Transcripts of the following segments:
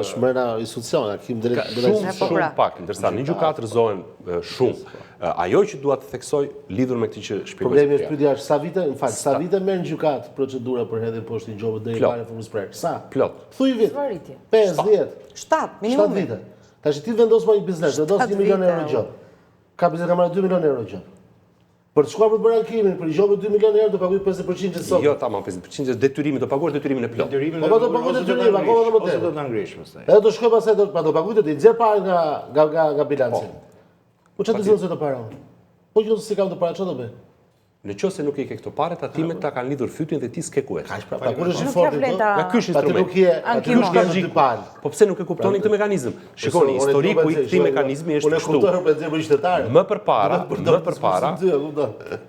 është mërna institucion, Shumë pak, interesant. Një gjukatë rëzohen shumë. Ajo që dua të theksoj lidhur me këtë që shpjegoj. Problemi është pyetja sa vite, në fakt, sa vite merr në gjykatë procedura për hedhjen poshtë i gjobët deri para formës prerë? Sa? Plot. Thuaj vit. 5, 10. 7 minimum. 7 vite. Tash ti vendos me një biznes, vendos 1 milion euro gjop. Ka biznes ka marrë 2 milion euro gjop. Për të shkuar për të bërë ankimin, për i gjobë 2 milion euro do paguaj 50% që sot. Jo, tamam, 50% është detyrimi, do paguash detyrimin e plot. Po do paguaj detyrimin, akoma edhe më tepër. Ose do ta ngrish pastaj. Edhe do shkoj pastaj do paguaj të nxjerr parë nga bilanci. Po çfarë do të para? Po që si kam të para çfarë do bëj? Në qoftë se nuk i ke këto parë, tatimet ta kanë lidhur fytyn dhe ti s'ke ku e. Kaq pra, kur është i fortë nga ky është instrumenti. Aty nuk ka dy palë. Po pse nuk e kuptoni këtë mekanizëm? Shikoni, historiku i këtij mekanizmi është kështu. Më përpara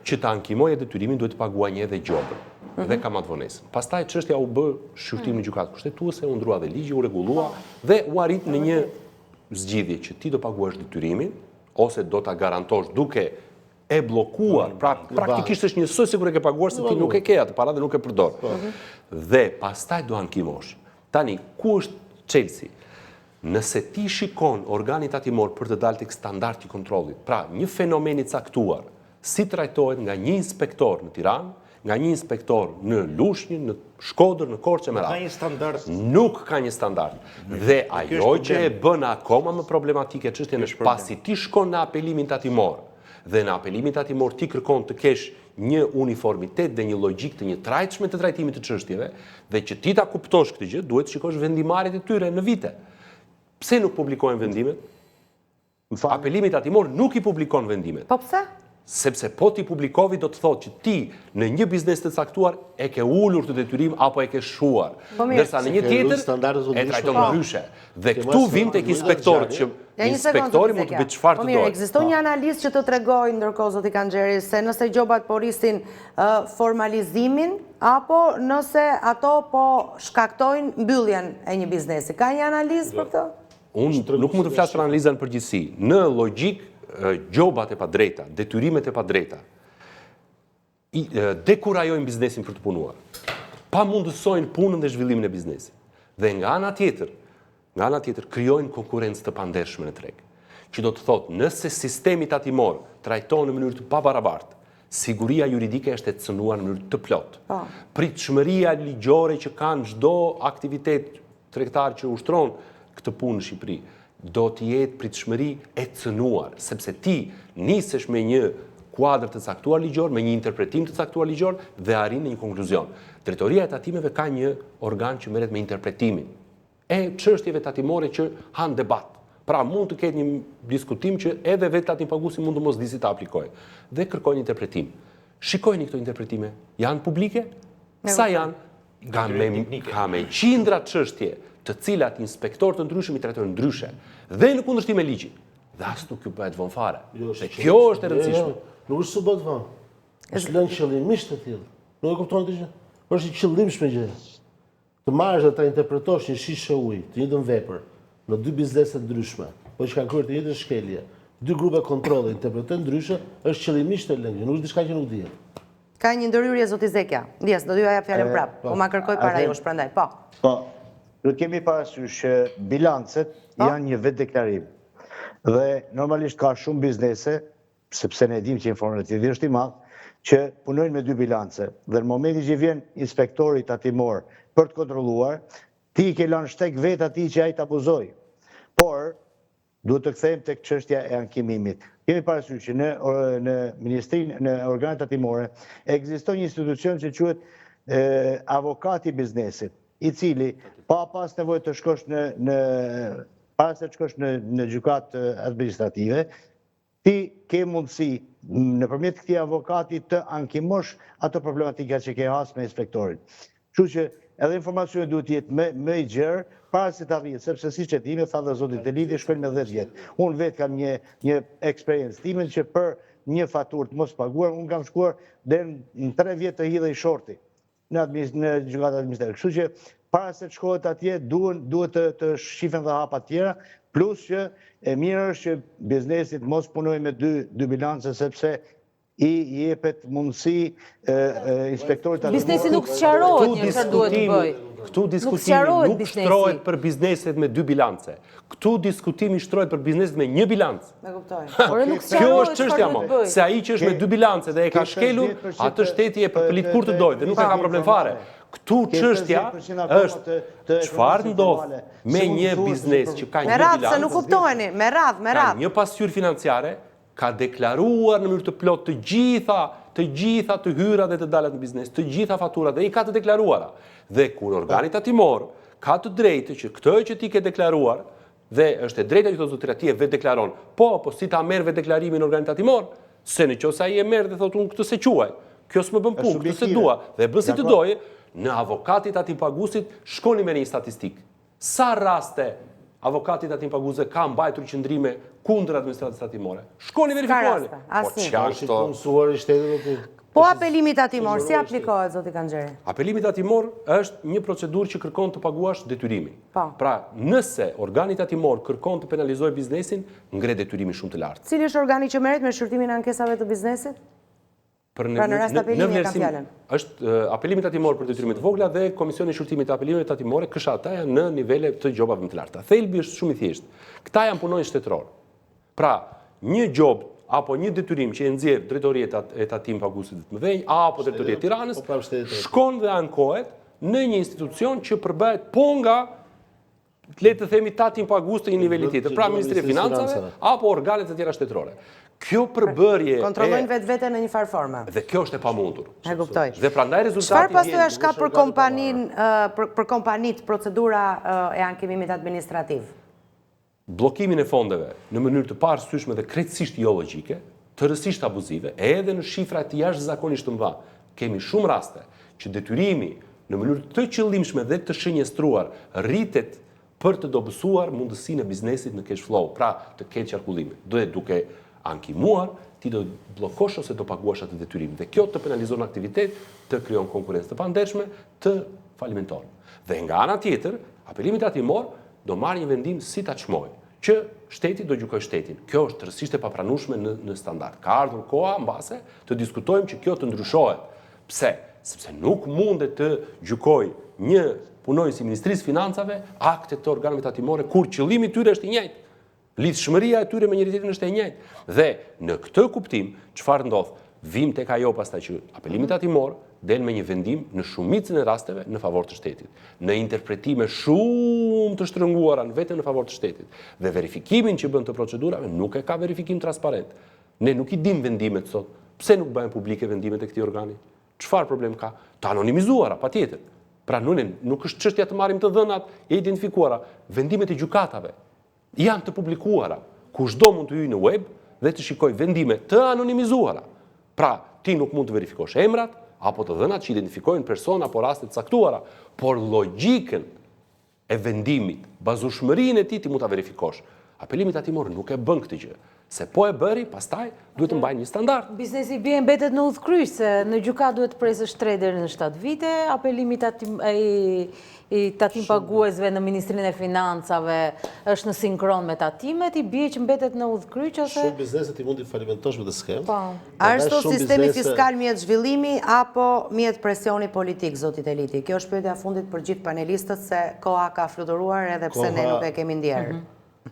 që ta ankimoje detyrimin duhet të paguajë edhe gjobën dhe kamat vonesën. Pastaj çështja u bë shqyrtim në gjykatë kushtetuese, u ndrua dhe ligji, u rregullua dhe u arrit në një zgjidhje që ti do paguash detyrimin ose do ta garantosh duke e blokuar, pra praktikisht është njësoj sikur e ke paguar se ti nuk e ke atë para dhe nuk e përdor. Dhe pastaj do ankimosh. Tani, ku është çelësi? Nëse ti shikon organit tatimor për të dalë tek standardi i kontrollit, pra një fenomen i caktuar, si trajtohet nga një inspektor në Tiranë, nga një inspektor në Lushnjë, në Shkodër, në Korçë me radhë. Nuk ka një standard. Dhe ajo që e bën akoma më problematike çështjen është pasi ti shkon në apelimin tatimor, dhe në apelimin tatimor ti kërkon të kesh një uniformitet dhe një logjik të një trajtshme të trajtimit të çështjeve, dhe që ti ta kuptosh këtë gjë, duhet të shikosh vendimarrjet e tyre në vite. Pse nuk publikohen vendimet? Apelimi tatimor nuk i publikon vendimet. Po pse? Sepse po ti publikovi do të thotë që ti në një biznes të caktuar e ke ulur të detyrim apo e ke shuar. Ndërsa në një tjetër e trajton ndryshe. Dhe këtu vim tek inspektorët që inspektori mund të bëjë çfarë të dojë. Ekziston një analizë që të tregojë ndërkohë zoti Kanxheri se nëse gjobat po rrisin formalizimin apo nëse ato po shkaktojnë mbylljen e një biznesi. Ka një analizë për këtë? Unë nuk mund të flas për analizën në përgjithësi. Në logjik gjobat e padrejta, detyrimet e padrejta, dekurajojnë biznesin për të punuar. Pa mundësojnë punën dhe zhvillimin e biznesit. Dhe nga ana tjetër krijojnë konkurrencë të pandershme në treg. Që do të thotë, nëse sistemi tatimor trajton në mënyrë të pabarabartë, siguria juridike është e cënuar në mënyrë të plotë. Pritshmëria ligjore që kanë çdo aktivitet tregtar që ushtron këtë punë në Shqipëri, do të jetë pritshmëri e cënuar, sepse ti nisesh me një kuadër të caktuar ligjor, me një interpretim të caktuar ligjor dhe arrin në një konkluzion. Drejtoria e tatimeve ka një organ që merret me interpretimin e çështjeve tatimore që han debat. Pra mund të ketë një diskutim që edhe vetë tatimpaguesi mund të mos disi ta aplikojë dhe kërkojnë interpretim. Shikojeni këto interpretime, janë publike? Sa janë? Ka me qindra çështje të cilat inspektorë të ndryshëm i trajtojnë ndryshe, dhe në kundërshtim me ligjin. Dhe as nuk ju bëhet vonë fare. Se kjo është e rëndësishme. Nuk është bëhet vonë. Është lënë qëllimisht të tillë. Nuk e kuptoni këtë gjë? Është i qëllimshme gjë. Të marrësh dhe ta interpretosh një shishe ujë, të njëjtën vepër, në dy biznese të ndryshme, po që kanë kryer të njëjtën shkelje, dy grupe kontrolli interpretojnë ndryshe, është qëllimisht e lënë. Nuk është diçka që nuk dihet. Ka një ndërhyrje zoti Zekja. Ndjes, do t'ju jap fjalën prap. Po ma kërkoj para jush prandaj. Po. Po. Duhet kemi parasysh që bilancet janë një vetë deklarim. Dhe normalisht ka shumë biznese, sepse ne dim që informativi është i madh, që punojnë me dy bilance. Dhe në momentin që vjen inspektori tatimor për të kontrolluar, ti ke lënë shtek vetë atij që ai të abuzoi. Por duhet të kthehemi tek çështja e ankimimit. Kemi parasysh që në ministrinë, në organet tatimore, ekziston një institucion që quhet avokati i biznesit, i cili pa pas nevojë të shkosh para se të shkosh në gjykatë administrative, ti ke mundësi nëpërmjet këtij avokati të ankimosh ato problematika që ke has me inspektorin. Kështu që edhe informacioni duhet të jetë më i gjerë para se të arrihet, sepse siç e dini, tha dhe zoti Delidi, shkojnë me 10 vjet. Unë vetë kam një eksperiencë time që për një faturë të mos paguar, unë kam shkuar deri në 3 vjet të hidhej shorti në gjykatë administrative. Kështu që para se të shkohet atje, duhet të shifen dhe hapa tjera, plus që e mirë është që biznesit mos punoj me dy bilance, sepse i jepet mundësi inspektorit... Biznesi nuk sqarohet një çfarë duhet të bëj. këtu diskutimi nuk shtrohet për bizneset me 2 bilance. Këtu diskutimi shtrohet për bizneset me 1 bilancë. Me kuptoj. Kjo është çështja mo. Se ai që është me 2 bilance dhe e ka shkelur, atë shteti e përpilit kur të dojë dhe nuk ka problem fare. Këtu çështja është çfarë ndodh me një biznes që ka 1 bilancë. Me radhë, se nuk kuptoheni, me radhë. Ka një pasqyrë financiare, ka deklaruar në mënyrë të plot të gjitha të hyrat dhe të dalat në biznes, të gjitha faturat dhe i ka të deklaruara. Dhe kur organi tatimor ka të drejtë që këtë që ti ke deklaruar, dhe është e drejta që të zotëria ti e vetë deklaron, po si ta merr vetë deklarimin organi tatimor, se në qoftë se ai e merr dhe thotë unë këtë se quaj, kjo s'më bën punë, këtë se dua, dhe bën si të doje, në avokatit atim pagusit shkoni me një statistikë. Sa raste avokatit atim paguze ka mbajtur qëndrime kundër administratës tatimore? Shkoni verifikoni. Po çfarë është punësuar i shtetit? Po apelimi tatimor, si aplikohet, zoti Kanxheri? Apelimi tatimor është një procedurë që kërkon të paguash detyrimin. Pra, nëse organi tatimor kërkon të penalizojë biznesin, ngre detyrimin shumë të lartë. Cili është organi që merret me shqyrtimin e ankesave të biznesit? Pra në rast apelimi e ka fjalën. Është apelimi tatimor për detyrimet të vogla dhe Komisioni i Shqyrtimit të Apelimeve tatimore, KSHT në nivele të gjobave më të larta. Thelbi është shumë i thjeshtë. Këta janë punonjës shtetëror. Pra, një gjobë apo një detyrim që e nxjerr drejtoria e tatim paguesit të mëdhenj apo drejtoria e Tiranës, shkon dhe ankohet në një institucion që përbëhet po nga le të themi tatim pagues të një niveli tjetër, pra Ministria e Financave apo organet e tjera shtetërore. Kjo përbërje kontrollojnë vetveten në një farë forme. Dhe kjo është e pamundur. E kuptoj. Dhe prandaj rezultati çfarë pasojash ka për kompanitë procedura e ankimimit administrativ? Bllokimin e fondeve në mënyrë të parësyeshme dhe krejtësisht jo logjike, të rësisht abuzive, edhe në shifra të jashtëzakonisht të mëdha. Kemi shumë raste që detyrimi në mënyrë të qëllimshme dhe të shënjestruar rritet për të dobësuar mundësinë e biznesit në cash flow, pra të ketë qarkullime. Dhe duke ankimuar, ti do bllokosh ose do paguash atë detyrim. Dhe kjo të penalizon aktivitet, të krijon konkurrencë të pandershme, të falimentor. Dhe nga ana tjetër, apelimi tatimor do marrë një vendim si ta çmojë, që shteti do gjykojë shtetin. Kjo është rësisht e papranueshme në standard. Ka ardhur koha mbase të diskutojmë që kjo të ndryshohet. Pse? Sepse nuk mundet të gjykojë një punonjës i Ministrisë Financave akte të organeve tatimore kur qëllimi i tyre është i njëjtë. Lidhshmëria e tyre me njëri tjetrin është e njëjtë. Dhe në këtë kuptim, çfarë ndodh? Vim tek ajo pastaj që apelimi tatimor del me një vendim në shumicën e rasteve në favor të shtetit, në interpretime shumë të shtrënguara vetëm në favor të shtetit. Dhe verifikimin që bën të procedurave nuk e ka verifikim transparent. Ne nuk i dim vendimet sot. Pse nuk bëhen publike vendimet e këtij organi? Çfarë problem ka? Të anonimizuara, patjetër. Pra nuk është çështja të marrim të dhënat e identifikuara, vendimet e gjykatave janë të publikuara. Kushdo mund të hyjë në web dhe të shikojë vendime të anonimizuara. Pra, ti nuk mund të verifikosh emrat apo të dhënat që identifikojnë persona apo raste të caktuara, por logjikën e vendimit, bazueshmërinë e tij ti mund ta verifikosh. Apelimi tatimor nuk e bën këtë gjë. Se po e bëri, pastaj duhet të mbajnë një standard. Biznesi bie mbetet në udhkryq, se në gjykat duhet presësh 3 deri në 7 vite, apelimi i tatim paguesve në Ministrinë e Financave është në sinkron me tatimet, i bie që mbetet në udhkryq ose shumë bizneset i mund të falimentosh me të skem. A është sistemi fiskal mjet zhvillimi apo mjet presioni politik, zotit Eliti? Kjo është pyetja e fundit për gjithë panelistët, se koha ka fluturuar edhe pse ne nuk e kemi ndjerë.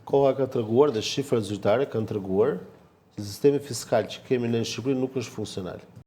Koha ka treguar dhe shifrat zyrtare kanë treguar se sistemi fiskal që kemi në Shqipëri nuk është funksional.